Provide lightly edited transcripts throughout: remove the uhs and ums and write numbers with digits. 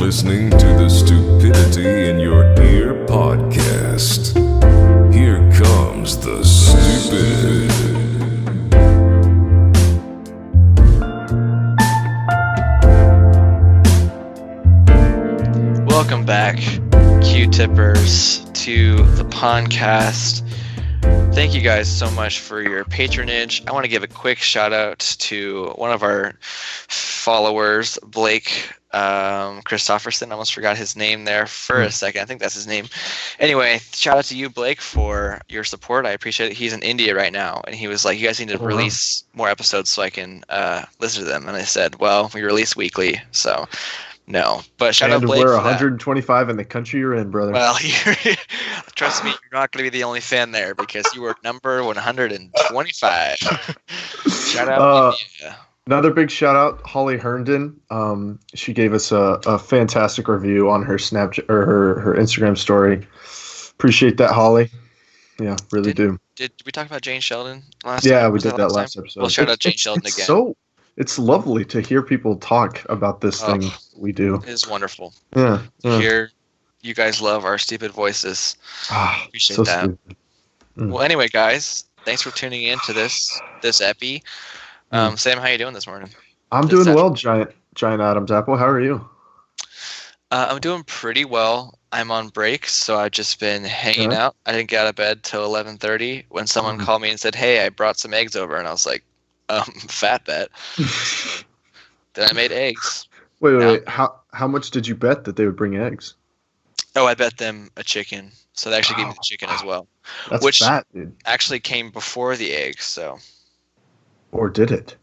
listening to the Stupidity In Your Ear podcast. Here comes the stupid. Welcome back, Q-tippers, to the podcast. Thank you guys so much for your patronage. I want to give a quick shout out to one of our followers, Blake Christofferson. I almost forgot his name there for a second. I think that's his name. Anyway, shout out to you, Blake, for your support. I appreciate it. He's in India right now, and he was like, you guys need to release more episodes so I can listen to them. And I said, well, we release weekly, so no. But shout out Blake. And we're 125 in the country you're in, brother. Well, trust me, you're not going to be the only fan there because you were number 125. Shout out India. Another big shout out, Holly Herndon. She gave us a fantastic review on her Snapchat or her Instagram story. Appreciate that, Holly. Yeah, really do. Did we talk about Jane Sheldon last time? Yeah, we did that last episode. Well, shout out Jane Sheldon again. It's lovely to hear people talk about this thing we do. It is wonderful. Yeah. Hear you guys love our stupid voices. Appreciate so that. Stupid. Well, anyway, guys, thanks for tuning in to this epi. Sam, how you doing this morning? I'm doing well, Giant Adam's Apple. How are you? I'm doing pretty well. I'm on break, so I've just been hanging out. I didn't get out of bed till 11:30 when someone called me and said, "Hey, I brought some eggs over," and I was like, fat bet. Then I made eggs. Wait. How much did you bet that they would bring eggs? Oh, I bet them a chicken. So they actually gave me the chicken as well. That's fat, dude. Actually came before the eggs, so. Or did it?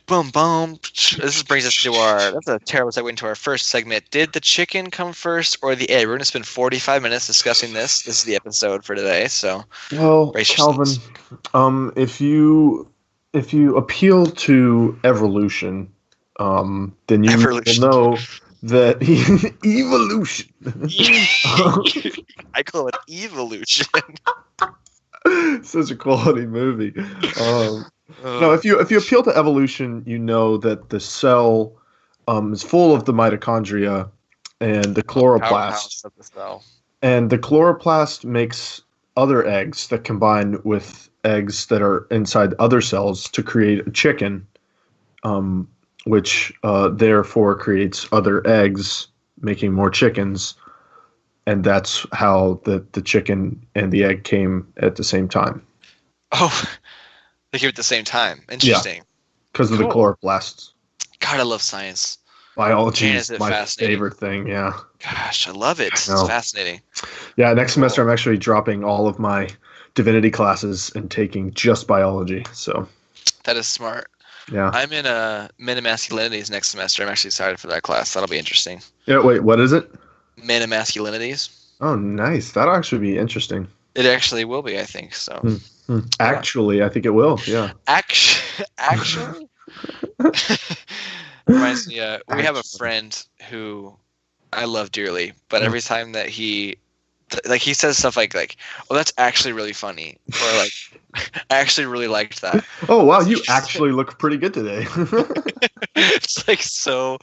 Boom, boom. This brings us to that's a terrible segue into our first segment. Did the chicken come first or the egg? We're going to spend 45 minutes discussing this. This is the episode for today, so. Well, Calvin, if you appeal to evolution, then you will know that evolution. I call it evolution. Such a quality movie. No, if you appeal to evolution, you know that the cell is full of the mitochondria and the chloroplast. Of the cell. And the chloroplast makes other eggs that combine with eggs that are inside other cells to create a chicken, which therefore creates other eggs, making more chickens. And that's how the chicken and the egg came at the same time. Oh, they came at the same time. Interesting. Yeah, because of the chloroplasts. God, I love science. Biology is my favorite thing, yeah. Gosh, I love it. It's fascinating. Yeah, next semester I'm actually dropping all of my divinity classes and taking just biology. So that is smart. Yeah. I'm in Men and Masculinities next semester. I'm actually excited for that class. That'll be interesting. Yeah, wait, what is it? Men and Masculinities. Oh, nice. That'll actually be interesting. It actually will be, I think. So. Actually, I think it will. Yeah. Actually. Reminds me. We have a friend who I love dearly, but every time that he says stuff like, "Oh, that's actually really funny," or like, "I actually really liked that." Oh wow, you actually look pretty good today. It's so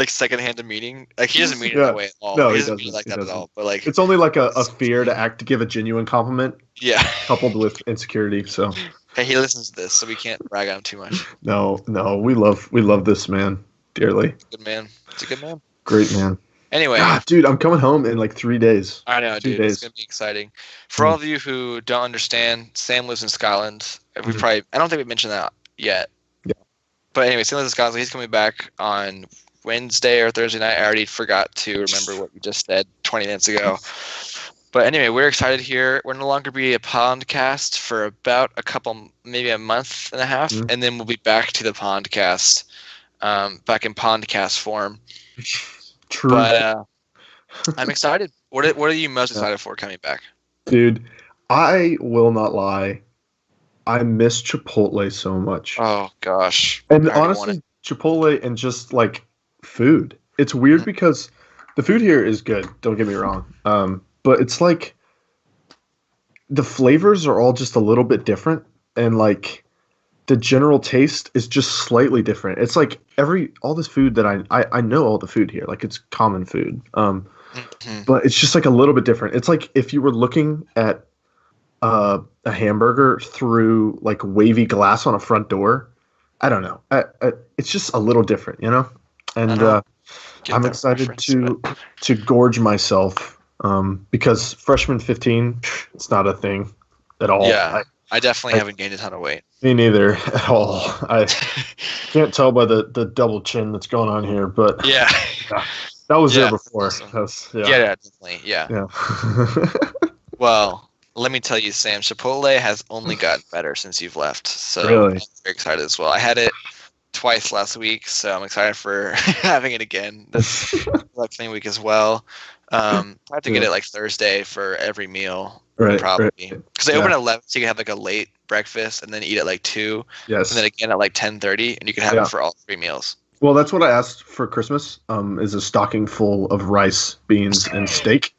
secondhand demeaning. Like he doesn't mean it that way at all. No, he doesn't mean it like that at all. But like, it's only like a fear to give a genuine compliment. Yeah. Coupled with insecurity. So. Hey, he listens to this, so we can't brag on him too much. No, we love this man dearly. Good man. It's a good man. Great man. Anyway, dude, I'm coming home in like 3 days. I know, dude. It's gonna be exciting. For all of you who don't understand, Sam lives in Scotland. I don't think we mentioned that yet. Yeah. But anyway, Sam lives in Scotland. He's coming back on Wednesday or Thursday night. I already forgot to remember what we just said 20 minutes ago. But anyway, we're excited here. We're no longer be a podcast for about maybe a month and a half, and then we'll be back to the podcast, back in podcast form. True. But I'm excited. What are you most excited for coming back? Dude, I will not lie. I miss Chipotle so much. Oh, gosh. And honestly, Chipotle and just like food. It's weird because the food here is good. Don't get me wrong. But it's like the flavors are all just a little bit different. And like the general taste is just slightly different. It's like all this food that I know all the food here, like it's common food. But it's just like a little bit different. It's like if you were looking at a hamburger through like wavy glass on a front door. I don't know. It's just a little different, you know. And I'm excited to gorge myself because freshman 15, it's not a thing at all. Yeah, I definitely haven't gained a ton of weight. Me neither at all. I can't tell by the double chin that's going on here, but yeah. That was there before. Awesome. Yeah, definitely. Yeah. Well, let me tell you, Sam, Chipotle has only gotten better since you've left. So really? I'm very excited as well. I had it twice last week, so I'm excited for having it again this upcoming week as well. I have to get it like Thursday for every meal, probably. Because they open at 11, so you can have like a late breakfast and then eat at like 2. Yes. And then again at like 10:30, and you can have it for all 3 meals. Well, that's what I asked for Christmas. Is a stocking full of rice, beans, and steak.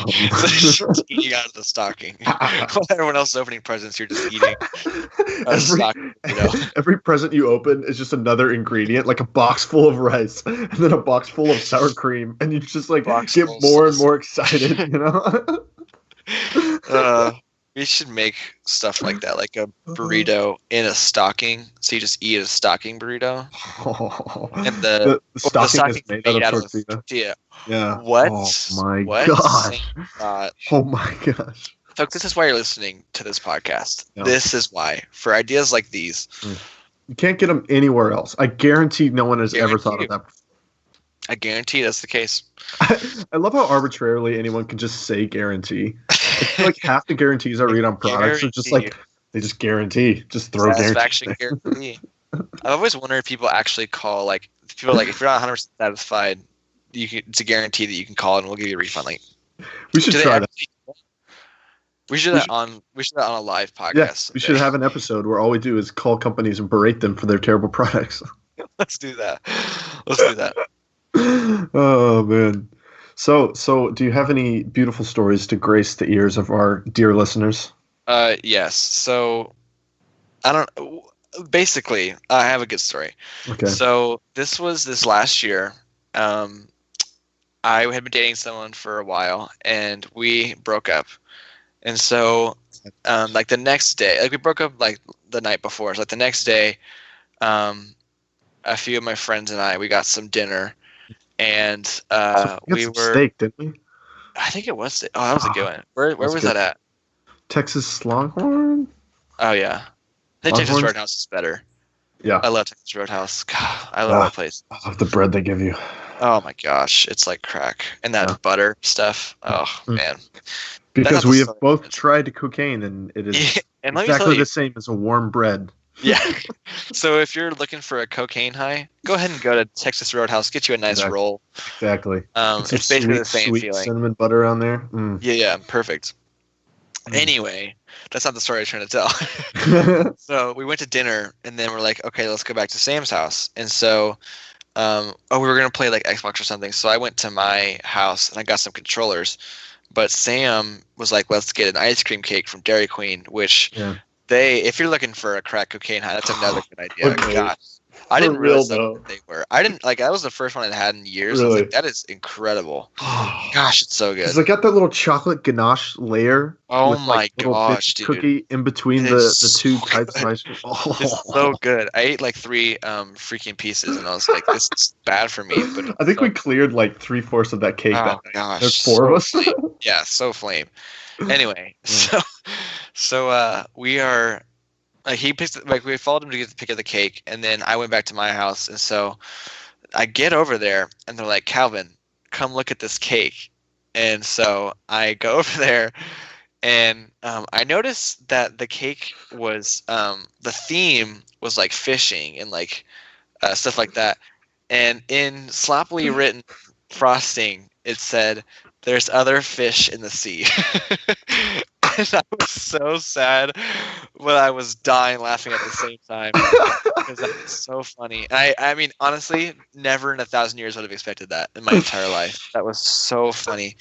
Just eating out of the stocking. While everyone else is opening presents, you're just eating a stocking. You know? Every present you open is just another ingredient, like a box full of rice, and then a box full of sour cream, and you just like get more and more excited. You know. We should make stuff like that, like a burrito in a stocking. So you just eat a stocking burrito. And the stocking is made out of tortilla. Yeah. What? Oh my gosh. Oh my gosh. Folks, this is why you're listening to this podcast. Yeah. This is why. For ideas like these. You can't get them anywhere else. I guarantee no one has ever thought of that before. I guarantee that's the case. I love how arbitrarily anyone can just say guarantee. I feel like half the guarantees I read on products are just like, they just guarantee. Just throw guarantee. I've always wondered if people actually call, like, if you're not 100% satisfied, it's a guarantee that you can call and we'll give you a refund. Like, we should try that. We should do that on a live podcast. Yes, we should have an episode where all we do is call companies and berate them for their terrible products. Let's do that. Let's do that. Oh man. So do you have any beautiful stories to grace the ears of our dear listeners? Yes. So basically I have a good story. Okay. So this last year. I had been dating someone for a while and we broke up. And so like the next day, like we broke up like the night before. So like the next day, a few of my friends and we got some dinner. And we were steak, didn't we? I think it was. Oh, that was a good one. Where was that at? Texas Longhorn. Oh yeah, I think Texas Roadhouse is better. Yeah, I love Texas Roadhouse. God, I love that place. I love the bread they give you. Oh my gosh, it's like crack, and that butter stuff. Oh man. Because we have both tried cocaine, and it is exactly the same as a warm bread. Yeah. So if you're looking for a cocaine high, go ahead and go to Texas Roadhouse. Get you a nice roll. Exactly. It's basically the same feeling. Cinnamon butter on there. Yeah, perfect. Anyway, that's not the story I was trying to tell. So we went to dinner, and then we're like, okay, let's go back to Sam's house. And so, we were gonna play like Xbox or something. So I went to my house and I got some controllers. But Sam was like, let's get an ice cream cake from Dairy Queen, which. Yeah. If you're looking for a crack cocaine high, that's another good idea. Okay. Gosh, I didn't realize what they were. I didn't that was the first one I'd had in years. Really? I was like, that is incredible. Gosh, it's so good. It's got that little chocolate ganache layer. Oh my gosh, dude! Cookie in between the two types of ice cream. Oh. It's so good. I ate like 3 freaking pieces, and I was like, this is bad for me. But I think we cleared like 3/4 of that cake. Oh that my gosh, there's 4 of us. Yeah, so flame. Anyway, so we are. He picked we followed him to pick up the cake, and then I went back to my house, and so I get over there, and they're like, Calvin, come look at this cake. And so I go over there, and I noticed that the cake was the theme was like fishing and like stuff like that, and in sloppily written frosting it said, "There's other fish in the sea." And I was so sad, but I was dying laughing at the same time because that was so funny. And I mean, honestly, never in 1,000 years would have expected that in my entire life. That was so funny.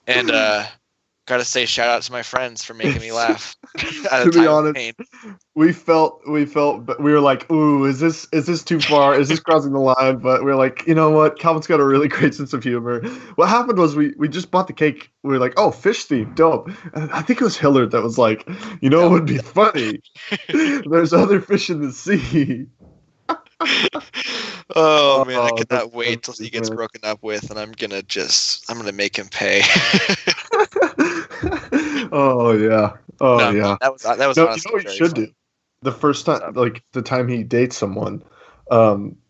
And Gotta say, shout out to my friends for making me laugh. To be honest, we were like, ooh, is this too far? Is this crossing the line? But we are like, you know what? Calvin's got a really great sense of humor. What happened was we just bought the cake. We were like, oh, fish theme, dope. And I think it was Hillard that was like, you know, it would be funny. There's other fish in the sea. Oh man, I cannot wait till he gets broken up with, and I'm gonna make him pay. Oh yeah. Oh yeah. That was No, you know what you should do? The first time, like the time he dates someone,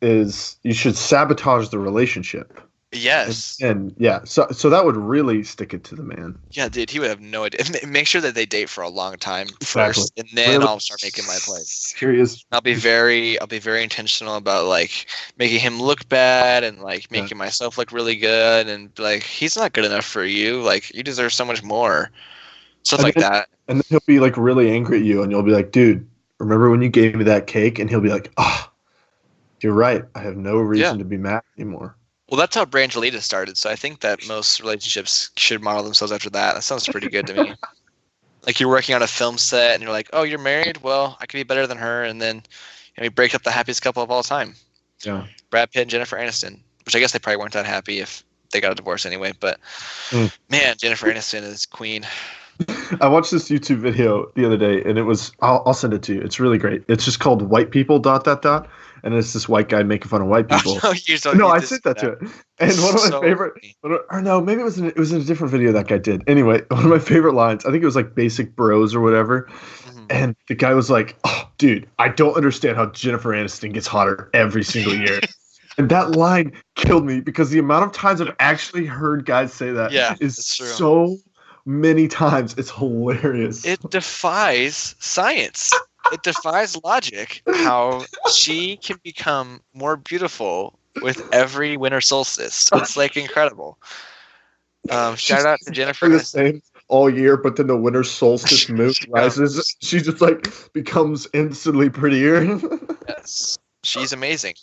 is you should sabotage the relationship. Yes. And yeah, so that would really stick it to the man. Yeah, dude, he would have no idea. Make sure that they date for a long time first, and then I'll start making my play. Serious. I'll be very intentional about like making him look bad and like making myself look really good, and like he's not good enough for you. Like you deserve so much more. Stuff like that. And then he'll be like really angry at you, and you'll be like, dude, remember when you gave me that cake? And he'll be like, oh, you're right. I have no reason to be mad anymore. Well, that's how Brangelina started, so I think that most relationships should model themselves after that. That sounds pretty good to me. Like you're working on a film set, and you're like, oh, you're married? Well, I could be better than her, and then we break up the happiest couple of all time. Yeah. Brad Pitt and Jennifer Aniston, which I guess they probably weren't that happy if they got a divorce anyway, but man, Jennifer Aniston is queen. I watched this YouTube video the other day, and it was I'll send it to you. It's really great. It's just called White People ... And it's this white guy making fun of white people. I sent that to it. And one of my favorite, or no, maybe it was in a different video that guy did. Anyway, one of my favorite lines, I think it was like Basic Bros or whatever. Mm-hmm. And the guy was like, oh, dude, I don't understand how Jennifer Aniston gets hotter every single year. And that line killed me because the amount of times I've actually heard guys say that is so many times. It's hilarious. It defies science. It defies logic how she can become more beautiful with every winter solstice. It's like incredible. Shout out to Jennifer. The same all year, but then the winter solstice moon rises. She just like becomes instantly prettier. Yes, she's amazing.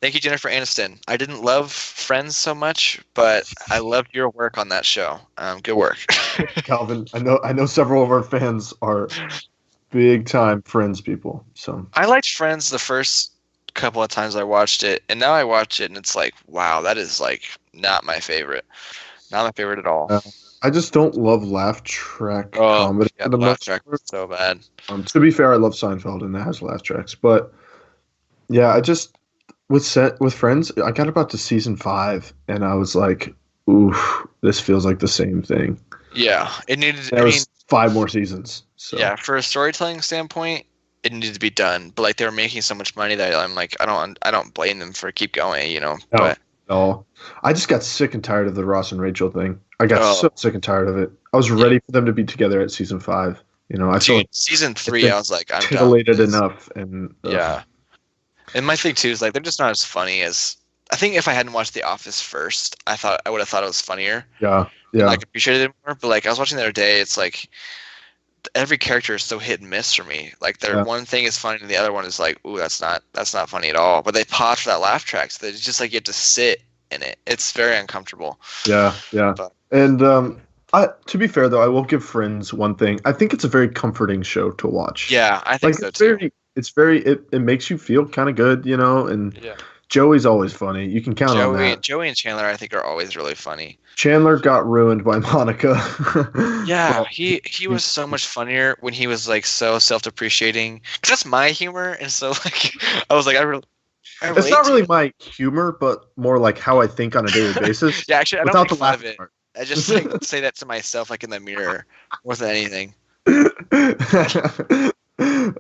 Thank you, Jennifer Aniston. I didn't love Friends so much, but I loved your work on that show. Good work, Calvin. I know several of our fans are big time Friends people. So I liked Friends the first couple of times I watched it, and now I watch it and it's like, wow, that is like not my favorite. Not my favorite at all. I just don't love laugh track comedy. Yeah, the laugh track was so bad. To be fair, I love Seinfeld and that has laugh tracks, but yeah, I just with Friends, I got about to season 5 and I was like, oof, this feels like the same thing. Yeah, it needed. There was 5 more seasons. So. Yeah, for a storytelling standpoint, it needed to be done. But like they were making so much money that I'm like, I don't blame them for keep going, you know. No, I just got sick and tired of the Ross and Rachel thing. I got so sick and tired of it. I was ready for them to be together at season 5. You know, I feel like season 3. I was like, I'm titillated enough, and yeah. And my thing too is like they're just not as funny as I think if I hadn't watched The Office first, I would have thought it was funnier. Yeah. Like appreciated it more. But like I was watching the other day, it's like every character is so hit and miss for me. Like one thing is funny and the other one is like, ooh, that's not funny at all. But they pause for that laugh track, so it's just like you have to sit in it. It's very uncomfortable. Yeah. But, and to be fair though, I will give Friends one thing. I think it's a very comforting show to watch. Yeah, I think so too. It makes you feel kind of good, you know, and Joey's always funny. You can count on that. Joey and Chandler, I think, are always really funny. Chandler got ruined by Monica. Yeah, he was so much funnier when he was like so self-depreciating. Cause that's my humor, and so like I was like, it's not really my humor, but more like how I think on a daily basis. Yeah, actually, I don't make fun of it. I just like say that to myself, like in the mirror, more than anything.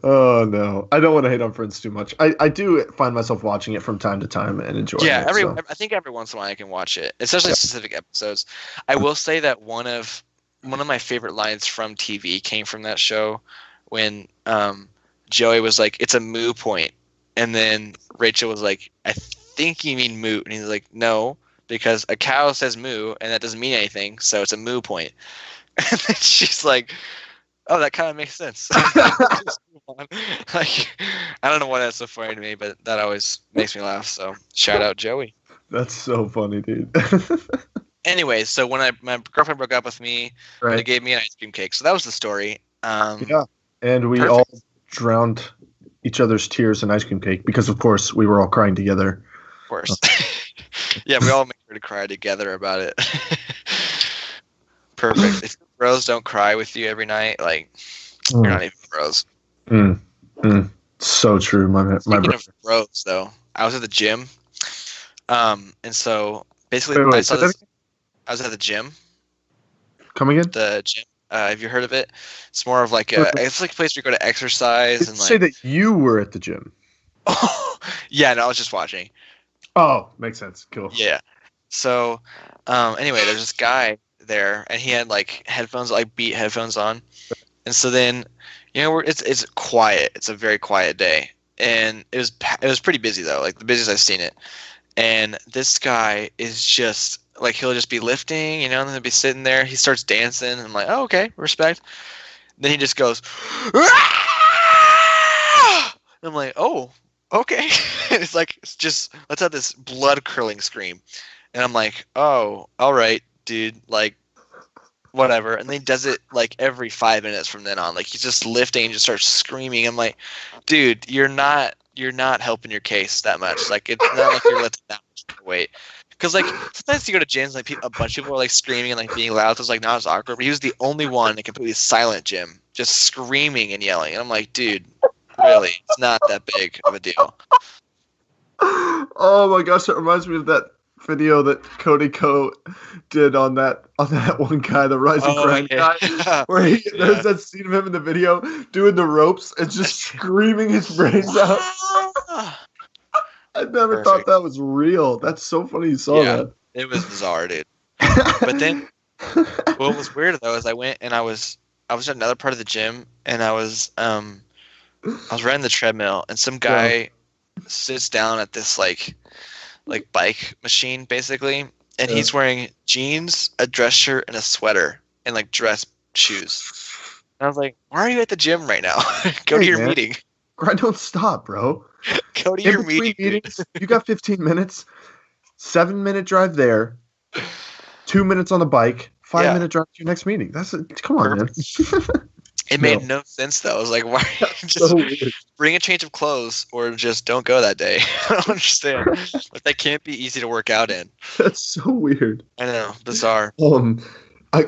Oh no, I don't want to hate on Friends too much. I do find myself watching it from time to time and enjoying it. Yeah, I think every once in a while I can watch it, especially specific episodes. I will say that one of my favorite lines from TV came from that show when Joey was like, "It's a moo point," and then Rachel was like, "I think you mean moot," and he's like, "No, because a cow says moo and that doesn't mean anything, so it's a moo point." And then she's like, oh, that kind of makes sense. Like, I don't know why that's so funny to me, but that always makes me laugh. So shout out Joey. That's so funny, dude. anyways, so when my girlfriend broke up with me, they gave me an ice cream cake. So that was the story. Yeah, and we perfect. all drowned each other's tears in ice cream cake because, of course, we were all crying together. Of course. Yeah, we all made sure to cry together about it. Perfect. If bros don't cry with you every night, like you're not even bros. So true, my Speaking of bros, though, I was at the gym, and so basically I saw this. I was at the gym. Come again? The gym. Have you heard of it? It's more of like it's like a place where you go to exercise and like. Say that you were at the gym. Oh, yeah. No, I was just watching. Oh, makes sense. Cool. Yeah. So, anyway, there's this guy there, and he had like headphones, like Beat headphones on, and so then, it's quiet. It's a very quiet day, and it was pretty busy though, like the busiest I've seen it. And this guy is just like he'll just be lifting, and then he'll be sitting there. He starts dancing, and I'm like, oh, okay, respect. Then he just goes, "Ah!" I'm like, oh, okay. It's like let's have this blood curdling scream, and I'm like, oh, all right, dude, like whatever. And then he does it like every 5 minutes from then on. Like he's just lifting and just starts screaming. I'm like, dude, you're not helping your case that much. Like it's not like you're lifting that much weight. Because like sometimes you go to gyms, like a bunch of people are like screaming and like being loud. So it's like not as awkward. But he was the only one in a completely silent gym, just screaming and yelling. And I'm like, dude, really, it's not that big of a deal. Oh my gosh, that reminds me of that video that Cody Co did on that one guy, the Rising Grind guy, where there's that scene of him in the video doing the ropes and just screaming his brains out. I never thought that was real. That's so funny you saw that. It was bizarre, dude. But then what was weird though is I went and I was at another part of the gym, and I was riding the treadmill, and some guy sits down at this like bike machine basically, and he's wearing jeans, a dress shirt, and a sweater, and like dress shoes. And I was like, why are you at the gym right now? Go to your meeting. I don't stop, bro. Go to your meetings. You got 15 minutes, 7-minute drive there, 2 minutes on the bike, 5-minute drive to your next meeting. Come on, man. It made no sense though. I was like, why just bring a change of clothes or just don't go that day? I don't understand. Like that can't be easy to work out in. That's so weird. I know, bizarre.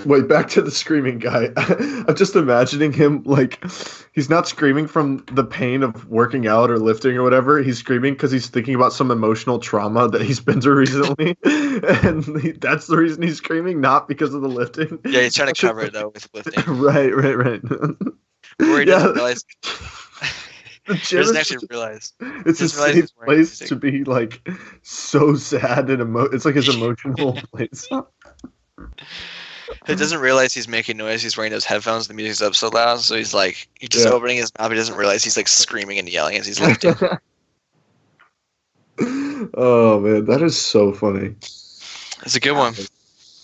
Wait, back to the screaming guy. I'm just imagining him like he's not screaming from the pain of working out or lifting or whatever. He's screaming because he's thinking about some emotional trauma that he's been through recently, and that's the reason he's screaming, not because of the lifting. Yeah, he's trying to cover it though with lifting. Right. Where he doesn't realize. He doesn't actually realize. It's a safe place to be like so sad and it's like his emotional place. He doesn't realize he's making noise. He's wearing those headphones. The music's up so loud, so he's just opening his mouth. He doesn't realize he's like screaming and yelling as he's lifting. Oh man, that is so funny. It's a good one.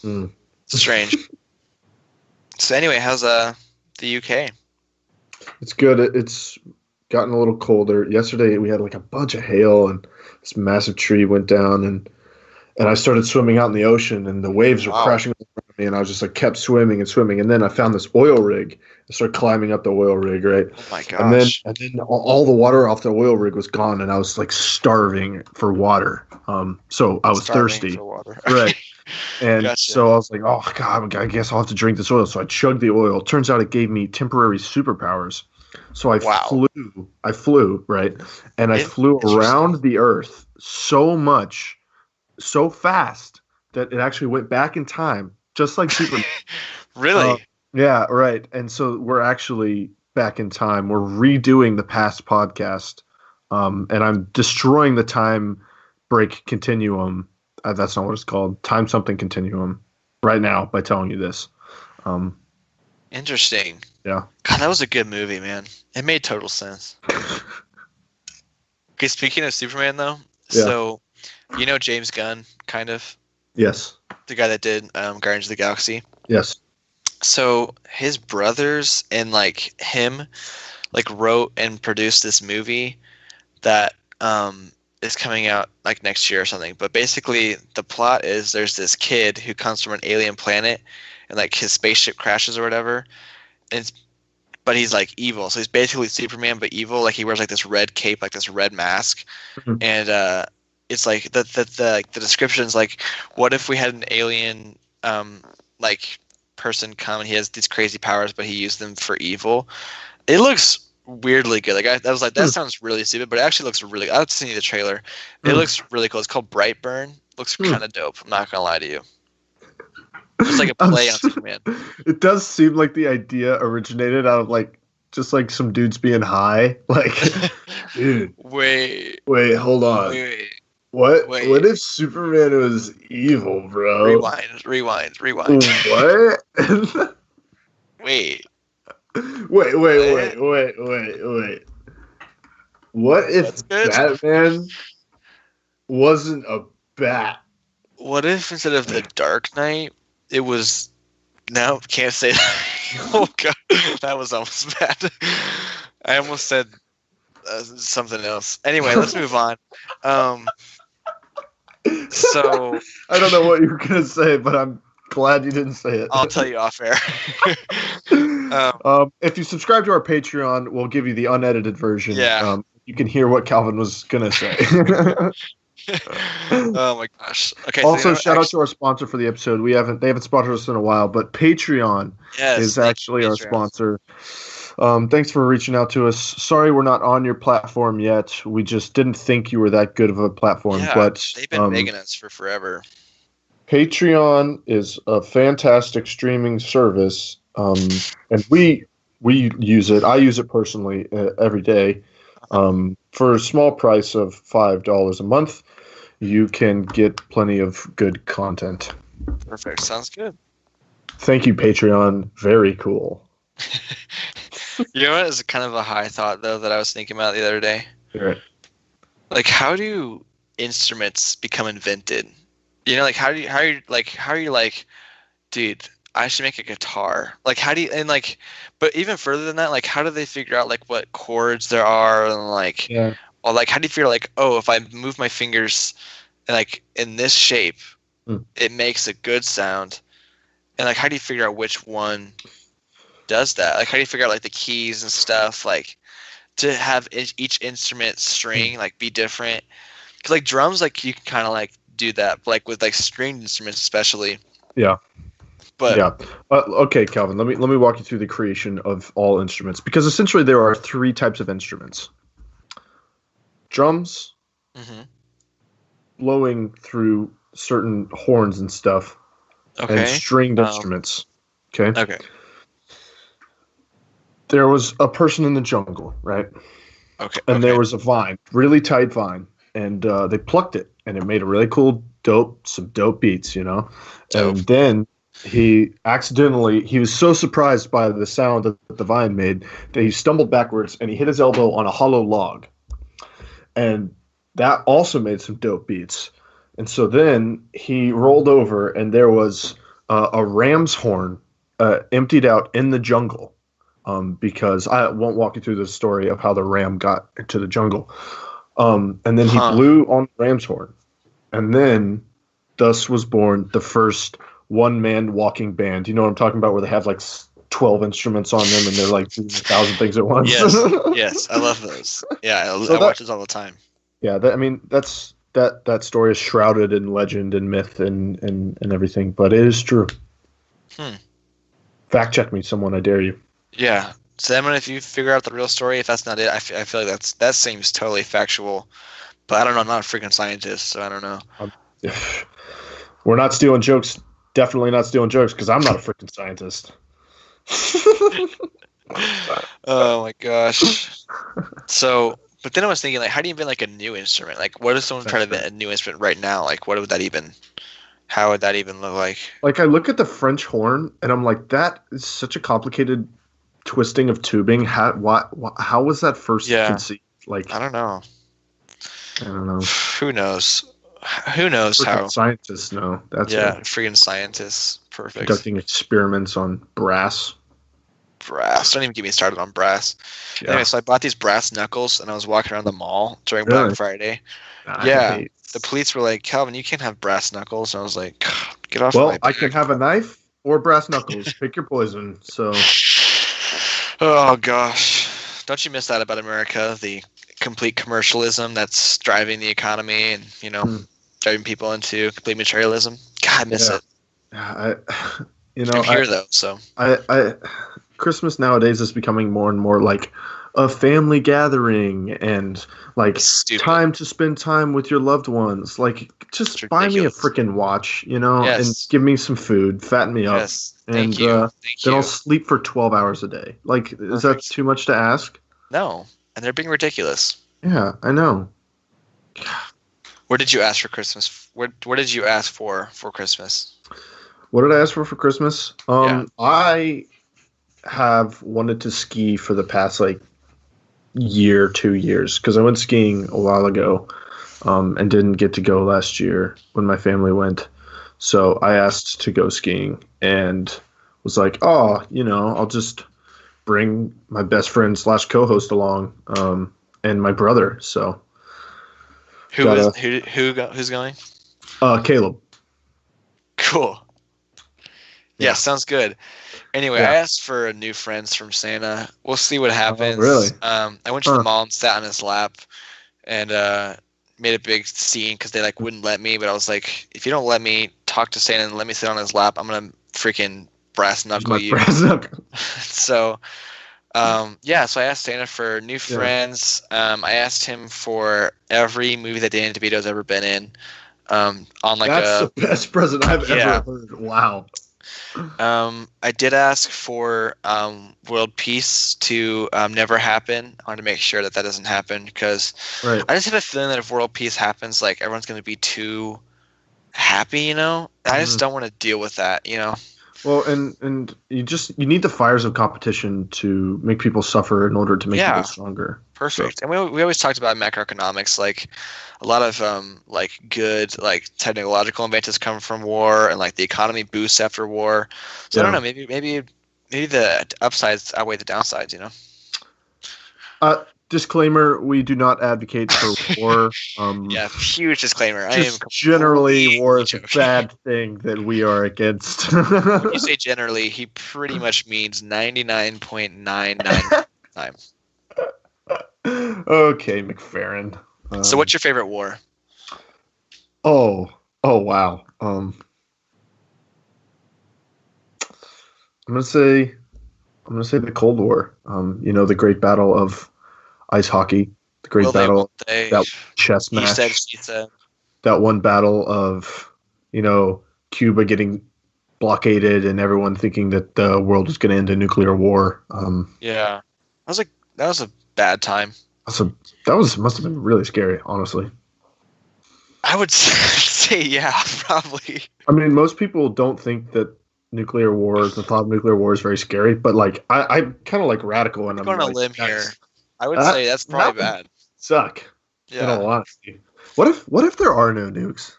It's strange. So anyway, how's the UK? It's good. It's gotten a little colder. Yesterday we had like a bunch of hail and this massive tree went down, and I started swimming out in the ocean, and the waves were crashing over me, and I was just like kept swimming, and then I found this oil rig. I started climbing up the oil rig, right? Oh my gosh! And then all the water off the oil rig was gone, and I was like starving for water. So I was thirsty, for water. Right? And Gotcha. So I was like, oh god, I guess I'll have to drink this oil. So I chugged the oil. Turns out it gave me temporary superpowers. So I flew, right? And I flew around the earth so fast that it actually went back in time, just like Superman. Really? Yeah, right. And so we're actually back in time. We're redoing the past podcast, and I'm destroying the time break continuum. That's not what it's called. Time something continuum right now by telling you this. Interesting. Yeah. God, that was a good movie, man. It made total sense. Okay, speaking of Superman, though, so you know James Gunn, kind of? Yes. The guy that did Guardians of the Galaxy? Yes. So his brothers and him wrote and produced this movie that is coming out like next year or something. But basically, the plot is there's this kid who comes from an alien planet, and like his spaceship crashes or whatever, and but he's like evil. So he's basically Superman but evil. Like he wears like this red cape, like this red mask, Mhm. and it's like the description's like, what if we had an alien like person come and he has these crazy powers, but he used them for evil. It looks weirdly good. Like I was like, that sounds really stupid, but it actually looks really. I'll send you the trailer. It looks really cool. It's called Brightburn. Looks kind of dope. I'm not gonna lie to you. It's like a play on Superman. It does seem like the idea originated out of like just like some dudes being high. Like, dude, Wait, hold on. wait. What? Wait. What if Superman was evil, bro? Rewind. What? Wait. Wait. What if Batman wasn't a bat? What if instead of the Dark Knight, it was... No, can't say that. Oh, God. That was almost bad. I almost said something else. Anyway, let's move on. So... I don't know what you were going to say, but I'm glad you didn't say it. I'll tell you off air. If you subscribe to our Patreon, we'll give you the unedited version. Yeah. You can hear what Calvin was going to say. Oh my gosh. Okay. Also, shout out to our sponsor for the episode. They haven't sponsored us in a while, but Patreon is actually our sponsor. Thanks for reaching out to us. Sorry we're not on your platform yet. We just didn't think you were that good of a platform. Yeah, but they've been begging us for forever. Patreon is a fantastic streaming service, and we use it. I use it personally every day. For a small price of $5 a month, you can get plenty of good content. Perfect. Sounds good. Thank you, Patreon. Very cool. You know what is kind of a high thought though that I was thinking about the other day? Right. Like, how do instruments become invented? You know, like how are you like, dude, I should make a guitar. Like, how do you, and like, but even further than that, like, how do they figure out like what chords there are and like, or like, how do you figure like, oh, if I move my fingers like in this shape, it makes a good sound, and like, how do you figure out which one does that? Like, how do you figure out like the keys and stuff, like to have each instrument string like be different? Because like drums, like you can kind of like do that, but, like with like stringed instruments especially. Yeah. But okay, Calvin. Let me walk you through the creation of all instruments, because essentially there are three types of instruments: drums, blowing through certain horns and stuff, and stringed instruments. Okay. There was a person in the jungle, right? And there was a vine, really tight vine, and they plucked it, and it made a really cool, some dope beats, you know. And then he was so surprised by the sound that the vine made that he stumbled backwards and he hit his elbow on a hollow log, and that also made some dope beats. And so then he rolled over and there was a ram's horn emptied out in the jungle, because I won't walk you through the story of how the ram got into the jungle, and then he blew on the ram's horn, and then thus was born the first one-man walking band. You know what I'm talking about, where they have like 12 instruments on them and they're like doing 1,000 things at once. Yes, I love those. Yeah, I watch those all the time. Yeah, that story is shrouded in legend and myth and everything, but it is true. Fact check me, someone, I dare you. Yeah, Simon, if you figure out the real story, if that's not it, I feel like that seems totally factual. But I don't know, I'm not a freaking scientist, so I don't know. We're not stealing jokes. Definitely not stealing jokes, because I'm not a freaking scientist. Oh my gosh. So, but then I was thinking, like, how do you invent like a new instrument? Like, what if someone tried to invent a new instrument right now? Like, how would that even look like? Like, I look at the French horn and I'm like, that is such a complicated twisting of tubing. How was that first conceived? Like, I don't know. Who knows? Who knows how? Scientists know. That's freaking scientists. Perfect. Conducting experiments on brass. brass. Don't even get me started on brass. Yeah. Anyway, so I bought these brass knuckles, and I was walking around the mall during Really? Black Friday. Nice. The police were like, "Calvin, you can't have brass knuckles." And I was like, "Get off Well, my back." I can have a knife or brass knuckles. Pick your poison. So, Oh gosh, don't you miss that about America? The complete commercialism that's driving the economy, and driving people into complete materialism. God, I miss it. I'm here though, so I Christmas nowadays is becoming more and more like a family gathering and like time to spend time with your loved ones. Like, just buy me a freaking watch, and give me some food, fatten me up, and then I'll sleep for 12 hours a day. Like, is that too much to ask? No, and they're being ridiculous. Yeah, I know. What did you ask for Christmas? What did you ask for Christmas? What did I ask for Christmas? I have wanted to ski for the past 2 years because I went skiing a while ago and didn't get to go last year when my family went. So I asked to go skiing and was like, I'll just bring my best friend / co-host along and my brother. So who's going? Caleb. Cool. Yeah, sounds good. Anyway, I asked for new friends from Santa. We'll see what happens. Oh, really? I went to the mall and sat on his lap and made a big scene because they wouldn't let me. But I was like, if you don't let me talk to Santa and let me sit on his lap, I'm gonna freaking brass knuckle you. Brass knuckle. So, so I asked Santa for new friends. I asked him for every movie that Danny DeVito's ever been in. That's the best present I've ever heard. Wow. I did ask for world peace to never happen. I wanted to make sure that doesn't happen because I just have a feeling that if world peace happens, everyone's going to be too happy, I just don't want to deal with that, Well, and you need the fires of competition to make people suffer in order to make people stronger. Perfect. So. And we always talked about macroeconomics, a lot of good technological inventions come from war, and the economy boosts after war. So I don't know, maybe the upsides outweigh the downsides, Disclaimer: we do not advocate for war. Huge disclaimer. Generally, war is a bad thing that we are against. When you say generally, he pretty much means 99.99 time. Okay, McFerrin. So what's your favorite war? Oh wow. I'm gonna say the Cold War. The great battle of ice hockey, the great battle, that chess match. He said. That one battle of Cuba getting blockaded and everyone thinking that the world was going to end in nuclear war. That was a bad time. Must have been really scary, honestly. I would say, probably. I mean, most people don't think that the thought of nuclear war is very scary, but I'm kind of radical, and I'm going on a limb here. I would say that's probably bad. Suck. Yeah. In all honesty. What if there are no nukes?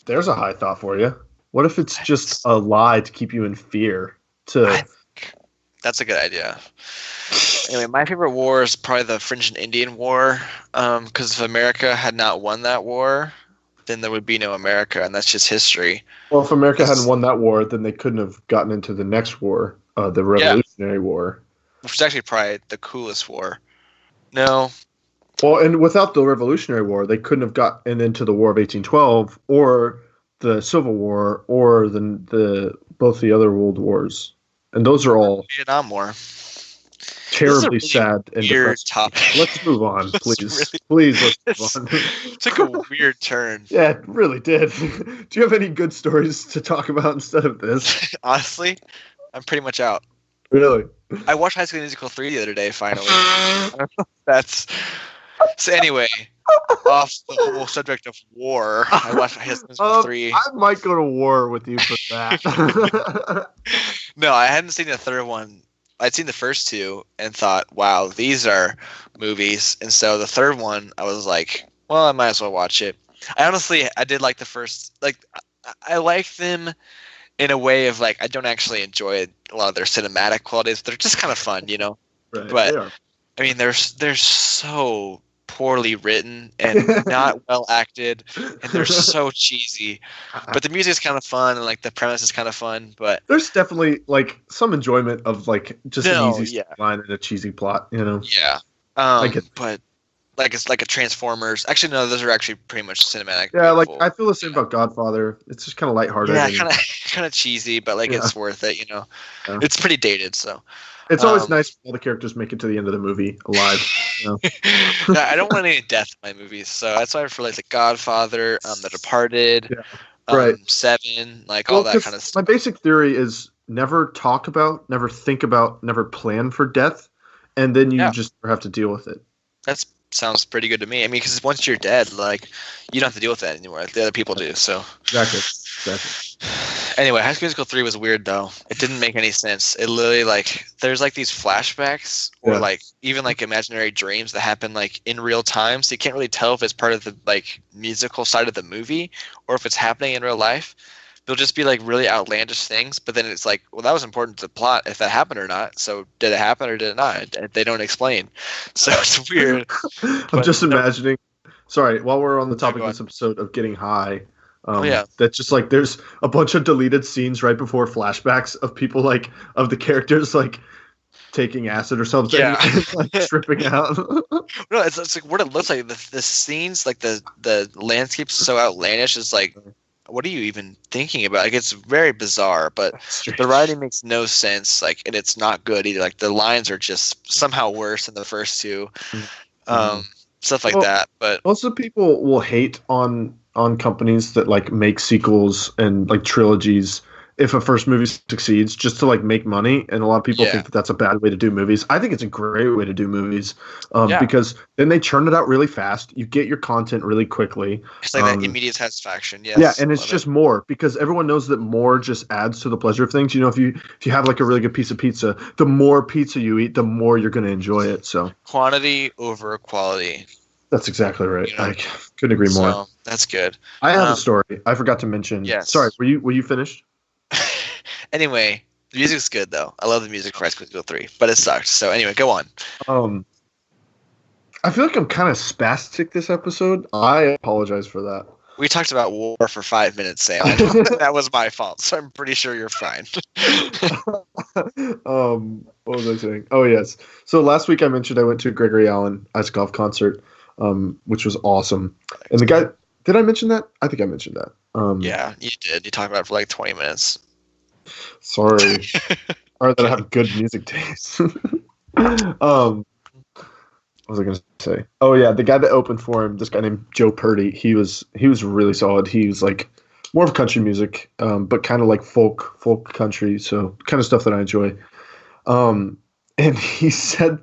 There's a high thought for you. What if it's just a lie to keep you in fear? That's a good idea. Anyway, my favorite war is probably the French and Indian War, because if America had not won that war, then there would be no America, and that's just history. Well, if America hadn't won that war, then they couldn't have gotten into the next war, the Revolutionary War. Which is actually probably the coolest war. No. Well, and without the Revolutionary War, they couldn't have gotten into the War of 1812 or the Civil War or the both the other world wars. And those are all Vietnam War. Terribly sad and depressing. Topic. Let's move on, please. Please, let's move on. Took a weird turn. Yeah, it really did. Do you have any good stories to talk about instead of this? Honestly, I'm pretty much out. Really? I watched High School Musical 3 the other day, finally. So anyway, off the whole subject of war, I watched High School Musical 3. I might go to war with you for that. No, I hadn't seen the third one. I'd seen the first two and thought, wow, these are movies. And so the third one, I was like, well, I might as well watch it. I did like the first, I like them in a way of like I don't actually enjoy a lot of their cinematic qualities. They're just kind of fun, you know. Right, But they are. I mean, they're so poorly written and not well acted, and they're so cheesy. But the music's kind of fun, and like the premise is kind of fun. But There's definitely like some enjoyment of like just an easy line and a cheesy plot, you know. Yeah. But like it's like a Transformers. Actually, no, those are actually pretty much cinematic. Yeah, beautiful. like I feel the same about Godfather. It's just kind of lighthearted. Yeah, kind of cheesy, but like it's worth it, you know. Yeah. It's pretty dated, so. It's always nice when all the characters make it to the end of the movie alive. You know? Yeah, I don't want any death in my movies, so that's why I feel like The Godfather, The Departed, right. Seven, like all that kind of stuff. My basic theory is never talk about, never think about, never plan for death, and then you just have to deal with it. That sounds pretty good to me. I mean, because once you're dead, like you don't have to deal with that anymore. Like, the other people do. So exactly. Anyway, High School Musical 3 was weird though. It didn't make any sense. It literally like there's like these flashbacks or like even like imaginary dreams that happen like in real time. So you can't really tell if it's part of the like musical side of the movie or if it's happening in real life. They'll just be like really outlandish things, but then it's like, well, that was important to the plot if that happened or not. So did it happen or did it not? They don't explain. So it's weird. I'm just imagining. Sorry, while we're on the topic of this episode of getting high. That's just like there's a bunch of deleted scenes right before flashbacks of people like of the characters like taking acid or something and, like tripping out. No, it's like what it looks like. The scenes, like the landscape's so outlandish. It's like, what are you even thinking about? Like it's very bizarre, but the writing makes no sense. Like, and it's not good either. Like the lines are just somehow worse than the first two. Stuff like that. But most of the people will hate on companies that like make sequels and like trilogies if a first movie succeeds just to like make money, and a lot of people think that that's a bad way to do movies. I think it's a great way to do movies because then they churn it out really fast. You get your content really quickly. It's like that immediate satisfaction. Yes, yeah, and it's just more because everyone knows that more just adds to the pleasure of things. You know, if you have like a really good piece of pizza, the more pizza you eat, the more you're going to enjoy it. So quantity over quality. That's exactly right. You know? I couldn't agree more. So, that's good. I have a story. I forgot to mention. Yes. Sorry, were you finished? Anyway, the music's good though. I love the music for High School Musical 3, but it sucks. So anyway, go on. I feel like I'm kind of spastic this episode. I apologize for that. We talked about war for 5 minutes, Sam. That was my fault, so I'm pretty sure you're fine. What was I saying? Oh yes. So last week I mentioned I went to a Gregory Allen ice golf concert, which was awesome. And the guy, did I mention that? I think I mentioned that. Yeah, you did. You talked about it for like 20 minutes. Sorry. Or that I have good music taste. What was I going to say? Oh yeah, the guy that opened for him, this guy named Joe Purdy, he was really solid. He was like more of country music, but kind of like folk country, so kind of stuff that I enjoy. And he said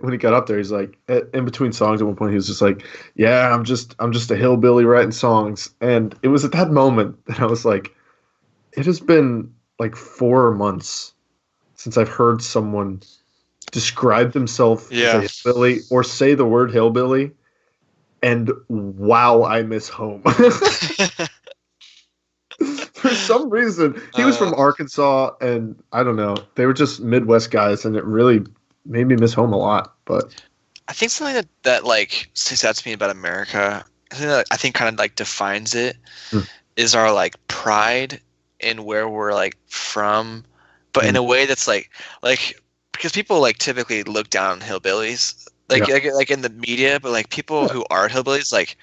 when he got up there, he's like in between songs at one point he was just like, "Yeah, I'm just a hillbilly writing songs." And it was at that moment that I was like, it has been like 4 months since I've heard someone describe themselves as a hillbilly or say the word hillbilly, and wow, I miss home. For some reason, he was from Arkansas, and I don't know. They were just Midwest guys, and it really made me miss home a lot. But I think something that like sticks out to me about America, something that I think kind of like defines it, is our like pride in where we're like from, but in a way that's like because people like typically look down on hillbillies, like in the media, but like people who are hillbillies like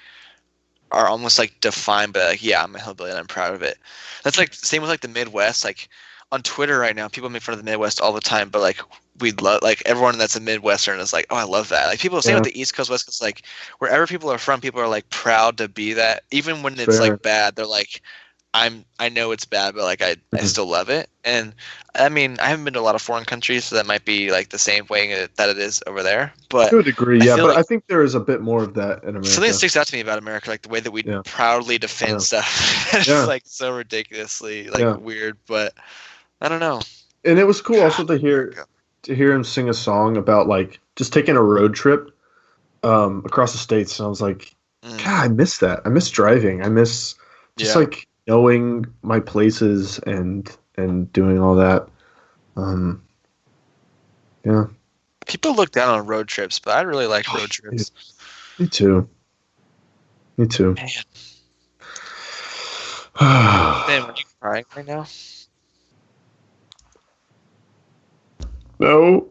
are almost like defined by like, yeah, I'm a hillbilly and I'm proud of it. That's like same with like the Midwest. Like on Twitter right now, people make fun of the Midwest all the time, but like we love like everyone that's a Midwestern is like, oh, I love that. Like people say with the East Coast, West Coast, like wherever people are from, people are like proud to be that. Even when it's like bad, they're like, I know it's bad, but like I still love it. And I mean, I haven't been to a lot of foreign countries, so that might be like the same way that it is over there. But to a degree, yeah. But like, I think there is a bit more of that in America. Something that sticks out to me about America, like the way that we proudly defend stuff. It's like so ridiculously like weird, but I don't know. And it was cool also to hear him sing a song about like just taking a road trip across the states. And I was like, God, I miss that. I miss driving. I miss just like knowing my places and doing all that. Yeah. People look down on road trips, but I really like road trips. Me too. Me too. Man. Man, are you crying right now? No.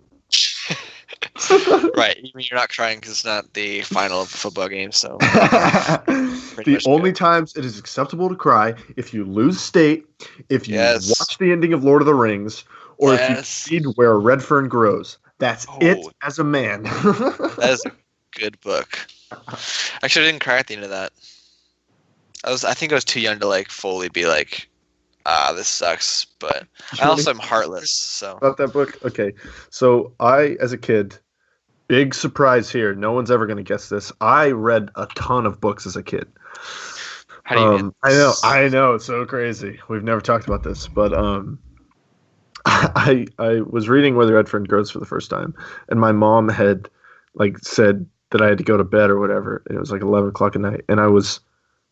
Right. You mean you're not crying because it's not the final of the football game, so. The only times it is acceptable to cry if you lose state, if you watch the ending of Lord of the Rings, or if you read Where a Red Fern Grows. That's it as a man. That is a good book. Actually, I didn't cry at the end of that. I think I was too young to like fully be like, this sucks. But I also am heartless. So about that book, okay. So I, as a kid, big surprise here. No one's ever going to guess this. I read a ton of books as a kid. How do you mean? I know. It's so crazy. We've never talked about this, but I was reading Where the Red Fern Grows for the first time, and my mom had like said that I had to go to bed or whatever. And it was like 11 o'clock at night, and I was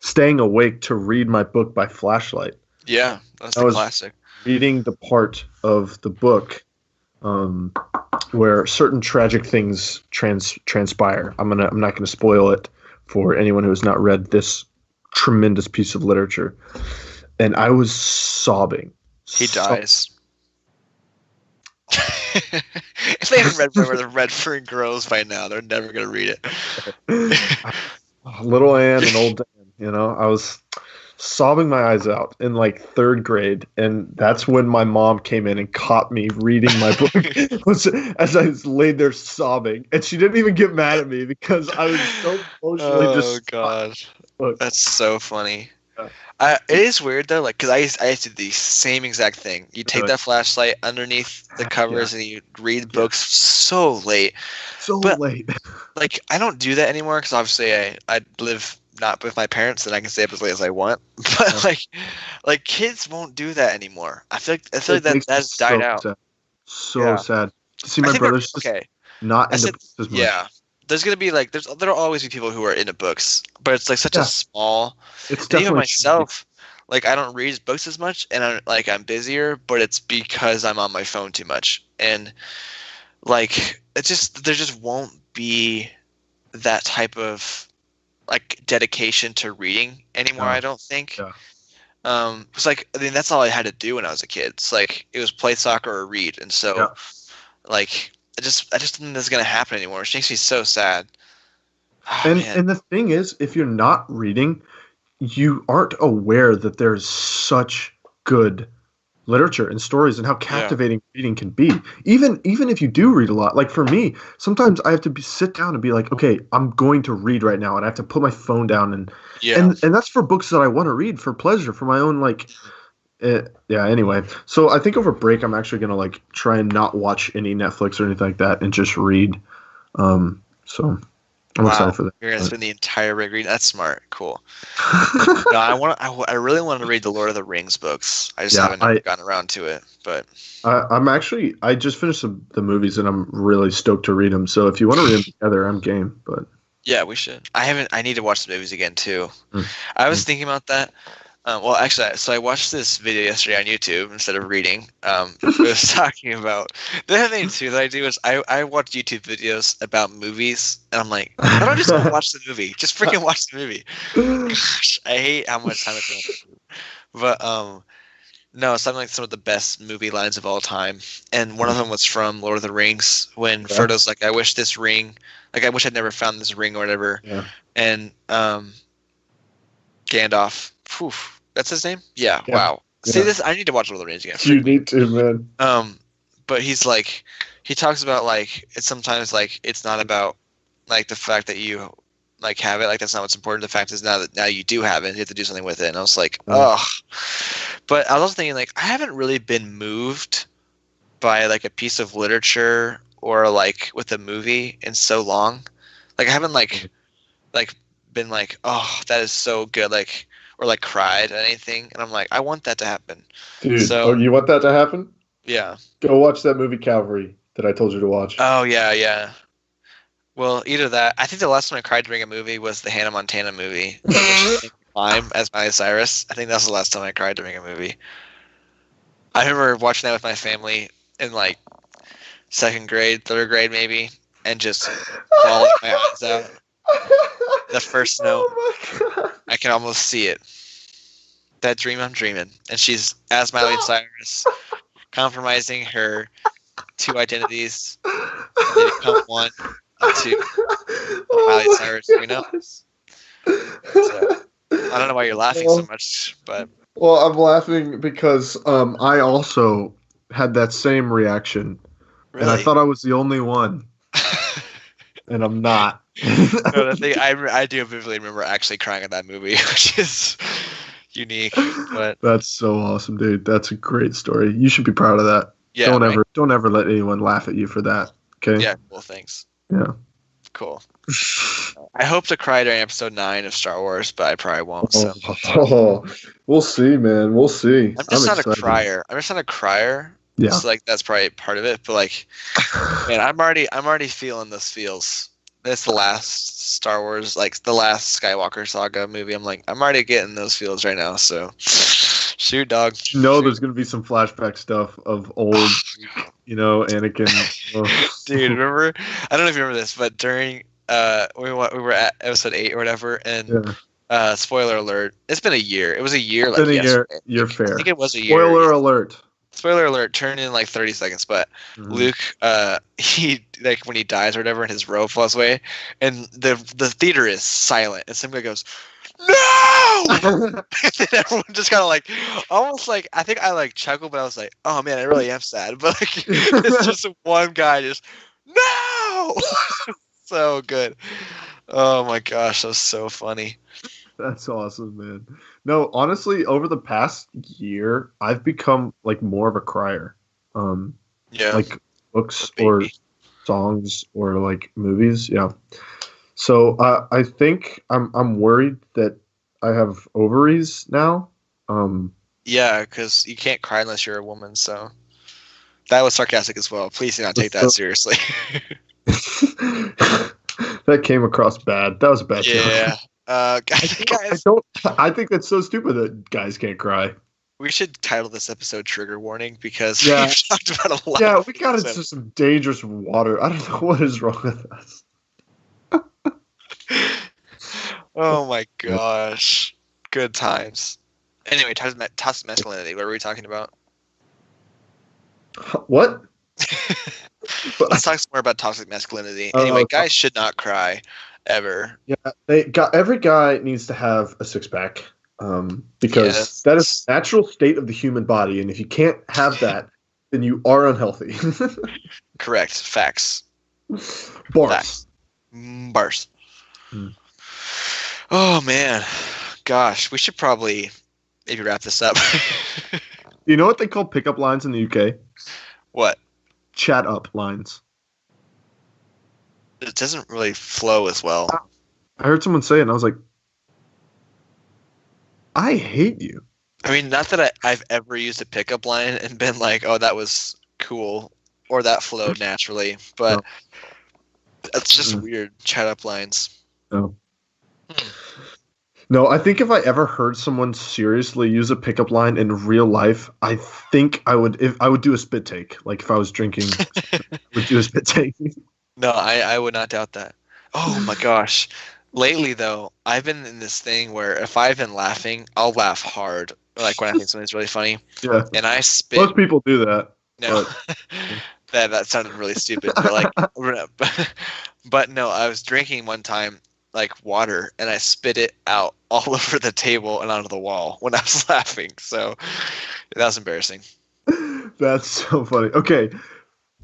staying awake to read my book by flashlight. Yeah, that's the classic. Reading the part of the book where certain tragic things transpire. I'm not gonna spoil it for anyone who has not read this tremendous piece of literature. And I was sobbing. He dies. If they haven't read Where the Red Fern Grows by now, they're never gonna read it. Little Anne and Old Dan, you know, I was sobbing my eyes out in like third grade, and that's when my mom came in and caught me reading my book as I laid there sobbing, and she didn't even get mad at me because I was so emotionally distraught. Oh god, that's so funny. Yeah. It is weird though, like because I used to do the same exact thing. You take that flashlight underneath the covers and you read books so late. Like I don't do that anymore because obviously I live not with my parents and I can stay up as late as I want. But like kids won't do that anymore. I feel like that has died out. Sad. So sad to see my brothers not into books as much. Yeah. There's gonna be like there'll always be people who are into books, but it's like such a small. It's definitely even myself. Like I don't read books as much, and I'm busier, but it's because I'm on my phone too much, and like there just won't be that type of like dedication to reading anymore. I don't think. Yeah. It's like that's all I had to do when I was a kid. It's like it was play soccer or read, and so like. I just don't think that's gonna happen anymore. Which makes me so sad. Oh, and the thing is, if you're not reading, you aren't aware that there's such good literature and stories and how captivating reading can be. Even if you do read a lot, like for me, sometimes I have to sit down and be like, okay, I'm going to read right now, and I have to put my phone down and that's for books that I want to read for pleasure, for my own like. Anyway, so I think over break I'm actually gonna like try and not watch any Netflix or anything like that and just read. So I'm excited for that. You're gonna spend the entire break reading. That's smart. Cool. No, I really want to read the Lord of the Rings books. I just haven't gotten around to it. But I just finished the movies and I'm really stoked to read them. So if you want to read them together, I'm game. But yeah, we should. I need to watch the movies again too. I was thinking about that. Well, actually, so I watched this video yesterday on YouTube instead of reading. It was talking about the other thing too that I do is I watch YouTube videos about movies, and I'm like, why don't I just watch the movie? Just freaking watch the movie. Gosh, I hate how much time it's on. But no, something like some of the best movie lines of all time, and one of them was from Lord of the Rings when Frodo's like, I wish I'd never found this ring or whatever, and Gandalf. Whew, that's his name? Yeah. Wow. See this? I need to watch Lord of the Rings again. You need to, man. But he's like, he talks about like it's sometimes like it's not about like the fact that you like have it. Like that's not what's important. The fact is now you do have it. You have to do something with it. And I was like, ugh. But I was also thinking like I haven't really been moved by like a piece of literature or like with a movie in so long. Like I haven't like been like, oh, that is so good. Like. Or like cried at anything, and I'm like, I want that to happen. Dude, you want that to happen? Yeah. Go watch that movie Calvary that I told you to watch. Oh yeah. Well, either that. I think the last time I cried during a movie was the Hannah Montana movie. Longtime as Miley Cyrus. I think that's the last time I cried during a movie. I remember watching that with my family in like second grade, third grade maybe, and just bawling my eyes out. The first note, I can almost see it. That dream I'm dreaming. And she's as Miley Cyrus, compromising her two identities. And they become one into Miley Cyrus, you know? So, I don't know why you're laughing so much, but... Well, I'm laughing because I also had that same reaction. Really? And I thought I was the only one. And I'm not. No, the thing I do vividly remember actually crying at that movie, which is unique. But that's so awesome, dude. That's a great story. You should be proud of that. Yeah, don't ever let anyone laugh at you for that. Okay. Yeah. Cool. Thanks. Yeah. Cool. I hope to cry during episode 9 of Star Wars, but I probably won't. So we'll see, man. We'll see. I'm just not excited. A crier. I'm just not a crier. Yeah. So like that's probably part of it. But like, man, I'm already feeling those feels. It's the last Star Wars, like the last Skywalker saga movie. I'm already getting those feels right now. So shoot, dog. There's gonna be some flashback stuff of old, Anakin. Dude, remember? I don't know if you remember this, but during we were at episode 8 or whatever, and spoiler alert, it's been a year. It was a year. Like yesterday. You're fair. I think it was a year. Spoiler alert. Spoiler alert, turned in like 30 seconds, but Luke, he like when he dies or whatever and his robe falls away, and the theater is silent, and some guy goes, "No!" And then everyone just kind of like, almost like, I think I like chuckled, but I was like, oh man, I really am sad. But like, it's just one guy just, "No!" So good. Oh my gosh, that was so funny. That's awesome, man. No, honestly, over the past year, I've become like more of a crier. Like books or songs or like movies. Yeah. So I think I'm worried that I have ovaries now. Yeah, because you can't cry unless you're a woman. So that was sarcastic as well. Please do not take that seriously. That came across bad. That was a bad joke. Yeah. Guys, I think that's so stupid that guys can't cry. We should title this episode "Trigger Warning" because we've talked about a lot. Yeah, we got into some dangerous water. I don't know what is wrong with us. Oh my gosh, good times. Anyway, toxic masculinity. What were we talking about? What? Let's talk some more about toxic masculinity. Anyway, guys should not cry. Ever. Yeah, every guy needs to have a six-pack because that is the natural state of the human body, and if you can't have that, then you are unhealthy. Correct. Facts. Bars. Facts. Bars. Oh man, gosh, we should probably maybe wrap this up. You know what they call pickup lines in the UK? What? Chat up lines. It doesn't really flow as well. I heard someone say it, and I was like, I hate you. I mean, not that I've ever used a pickup line and been like, oh, that was cool, or that flowed naturally, but that's just weird. Chat up lines. No. No, I think if I ever heard someone seriously use a pickup line in real life, I think I would do a spit take. Like if I was drinking, I would do a spit take. No, I would not doubt that. Oh my gosh. Lately though, I've been in this thing where if I've been laughing, I'll laugh hard. Like when I think something's really funny. Yeah. And I spit. Most people do that. No. That sounded really stupid. But like but no, I was drinking one time like water and I spit it out all over the table and onto the wall when I was laughing. So that was embarrassing. That's so funny. Okay.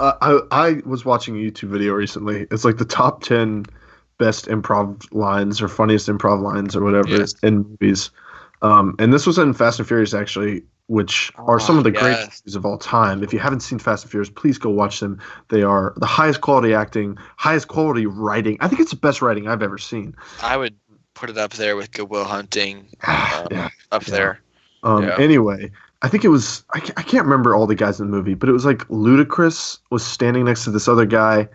I was watching a YouTube video recently. It's like the top 10 best improv lines or funniest improv lines or whatever in movies. And this was in Fast and Furious, actually, which are some of the greatest movies of all time. If you haven't seen Fast and Furious, please go watch them. They are the highest quality acting, highest quality writing. I think it's the best writing I've ever seen. I would put it up there with Good Will Hunting. There. Anyway, I think it was I can't remember all the guys in the movie, but it was like Ludacris was standing next to this other guy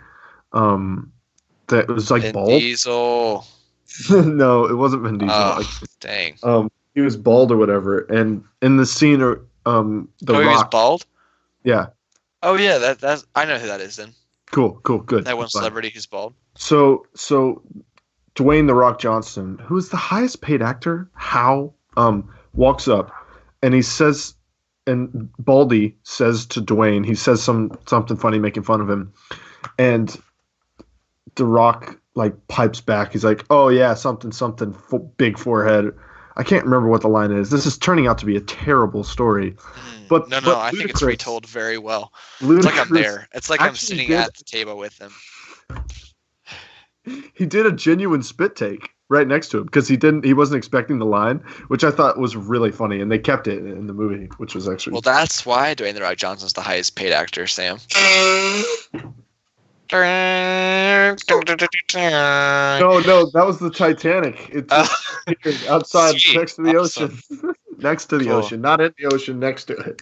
that was like Vin bald. Diesel. No, it wasn't Vin Diesel. Oh, dang. He was bald or whatever, and in the scene, The Oh, he was Rock. bald? Yeah, Oh, yeah, that's I know who that is then. cool, good. That one That's fine. celebrity who's bald. So Dwayne The Rock Johnson, who is the highest paid actor, walks up and he says, and Baldy says to Dwayne, he says something funny, making fun of him, and The Rock like pipes back. He's like, "Oh yeah, something, big forehead." I can't remember what the line is. This is turning out to be a terrible story. But No, but I think it's Ludacris- retold very well. It's like I'm there. It's like I'm actually sitting did- at the table with them. He did a genuine spit take right next to him because he wasn't expecting the line, which I thought was really funny, and they kept it in the movie, which was actually Well, that's why Dwayne The Rock Johnson's the highest paid actor, Sam. No, that was the Titanic. It's outside, Sweet. next to the Awesome. ocean. Next to the Cool. ocean, not in the ocean, next to it.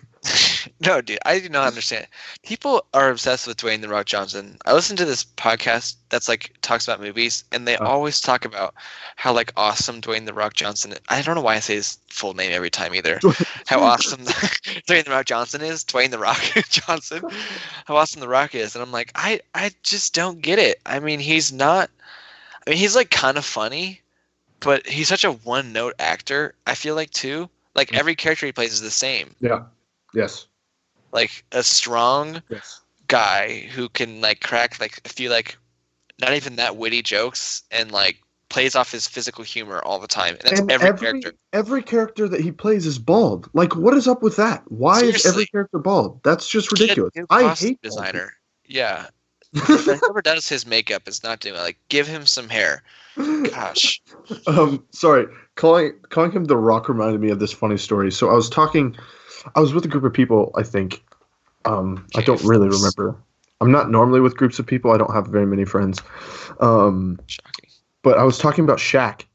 No, dude, I do not understand. People are obsessed with Dwayne The Rock Johnson. I listen to this podcast that's like talks about movies, and they always talk about how like awesome Dwayne The Rock Johnson is. I don't know why I say his full name every time either. How awesome Dwayne The Rock Johnson is. Dwayne The Rock Johnson. How awesome The Rock is. And I'm like, I just don't get it. I mean, he's like kind of funny, but he's such a one-note actor, I feel like, too. Like, every character he plays is the same. Yeah. Yes. Like, a strong guy who can, like, crack, like, a few, like, not even that witty jokes and, like, plays off his physical humor all the time. And that's every character. Every character that he plays is bald. Like, what is up with that? Why is every character bald? That's just ridiculous. I hate designer. Yeah. Whoever does his makeup is not doing it. Like, give him some hair. Gosh. Sorry. Calling him The Rock reminded me of this funny story. So I was with a group of people, I think. I don't really remember. I'm not normally with groups of people. I don't have very many friends. Shocking. But I was talking about Shaq.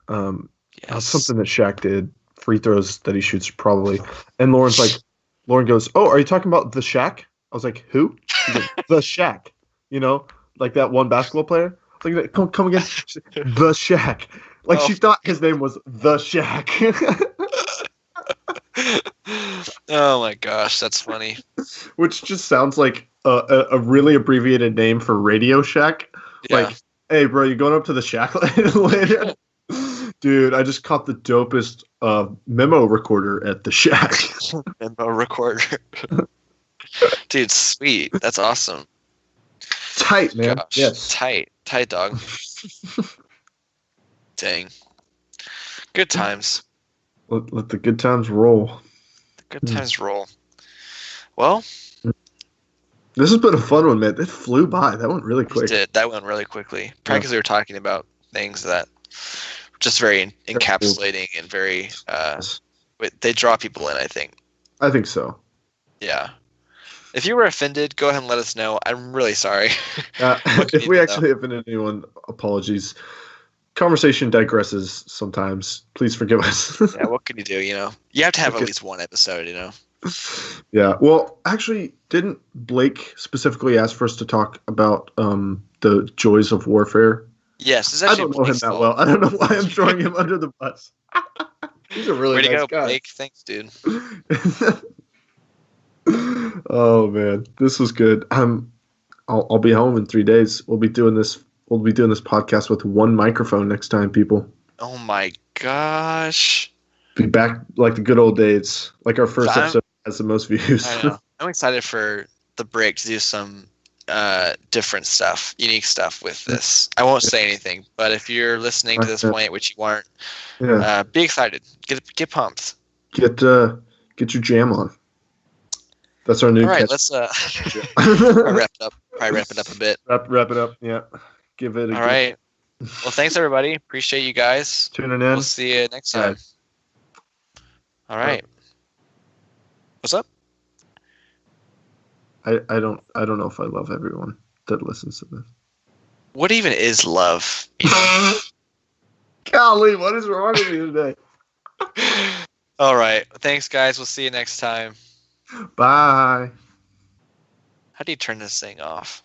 Yes. Something that Shaq did, free throws that he shoots probably. And Lauren goes, "Oh, are you talking about the Shaq?" I was like, "Who?" He goes, "The Shaq." You know, like that one basketball player. I was like, come again. She said, "The Shaq." Like she thought his name was The Shaq. Oh my gosh, that's funny. Which just sounds like a really abbreviated name for Radio Shack. Yeah. Like, hey, bro, you going up to the shack later? Dude, I just caught the dopest memo recorder at the shack. Memo recorder. Dude, sweet. That's awesome. Tight, man. Gosh, Yes. Tight, dog. Dang. Good times. Let the good times roll. Good times roll. Well, this has been a fun one, man. It flew by. That went really quick. it did. That went really quickly. Probably because we were talking about things that were just very encapsulating and very they draw people in, I think. I think so. Yeah. If you were offended, go ahead and let us know. I'm really sorry. If we actually offended anyone, apologies. Conversation digresses sometimes. Please forgive us. Yeah, what can you do, you know? You have to have at least one episode, you know? Yeah. Well, actually, didn't Blake specifically ask for us to talk about the joys of warfare? Yes. This is I actually don't know him Blake's that fault. well. I don't know why I'm throwing him under the bus. He's a really Way to nice go, guy. Blake. Thanks, dude. Oh man, this was good. I'll be home in 3 days. We'll be doing this podcast with one microphone next time, people. Oh my gosh. Be back like the good old days. Like our first episode has the most views. I know. I'm excited for the break to do some different stuff, unique stuff with this. I won't say anything, but if you're listening to this point, which you aren't, be excited. Get pumped. Get your jam on. That's our new. All right, let's wrap it up. Probably wrap it up a bit. Wrap it up. Yeah. Give it. All right. Well, thanks everybody. Appreciate you guys. Tuning in. We'll see you next time. All right. What's up? I don't know if I love everyone that listens to this. What even is love? Golly, what is wrong with me today? All right. Thanks, guys. We'll see you next time. Bye. How do you turn this thing off?